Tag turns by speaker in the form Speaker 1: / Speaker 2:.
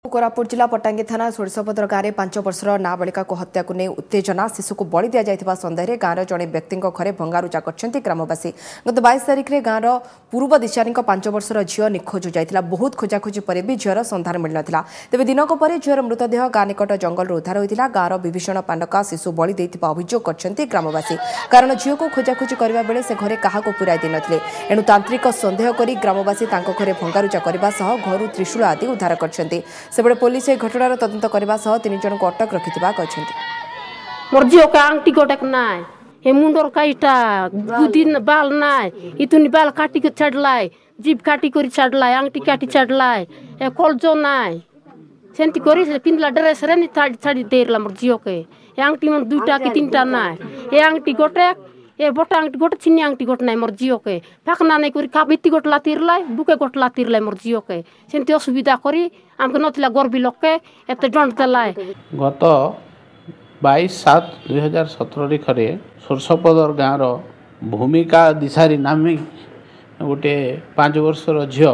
Speaker 1: कोरापुट जिला पट्टांगी थाना सोरसपदर गांव में 5 वर्षर नाबालिका को हत्या को नहीं उत्तेजना शिशु को बलि दि जाइथिबा सन्देह गांव जड़े व्यक्ति घरे भंगारुजा करछन्ती ग्रामवासी। गत 22 तारिख में गांव पूर्व दिशारी 5 वर्षर झील निखोज हो जाइथिला। बहुत खोजाखोजी पर भी झीर सन्धान मिल नथिला। तेबे दिनक पर झीर मृतदेह गां निकट जंगल उद्धार होइतिला। गांव विभीषण पांडका शिशु बलि देइथिबा अभियोग करछन्ती ग्रामवासी। कारण झील को खोजाखोजी करबा बेले से घरे काहाको पुराई दि नथिले। एणु तांत्रिक सन्देह करी ग्रामवासी तांको घरे भंगारुजा करबा सह घरु त्रिशूल आदि उद्धार करछन्ती। सेबळे पुलिस ए घटनार तदंत करबा सह 3 जन को अटक रखिथिबा कहछन्ती।
Speaker 2: मोर जियो का आंटी गोटक नाय हे मुंडर काइटा गुदिन बाल नाय इतुनी बाल काटी के छाडलाय जीभ काटी करी छाडलाय आंटी काटी छाडलाय ए कलजो नाय सेंती करी से पिनला ड्रेस रे नि छाडी देरला मोर जियो के ए आंटी मन दुटा के तीनटा नाय ए आंटी गोटक ए बोटा आंटी गोट छिनी आंटी गोट नाय मोर जियो के फाकना नै करी काबिती गोट लातिरलाय बुके गोट लातिरलाय मोर जियो के सेंती असुविधा करी हमके नथिला गरबी लोक के एते डंड तलाय।
Speaker 3: गत 22/7/2017 खरे सोरसपदर गाँव भूमिका दिशारी नामी गोटे 5 वर्षर झील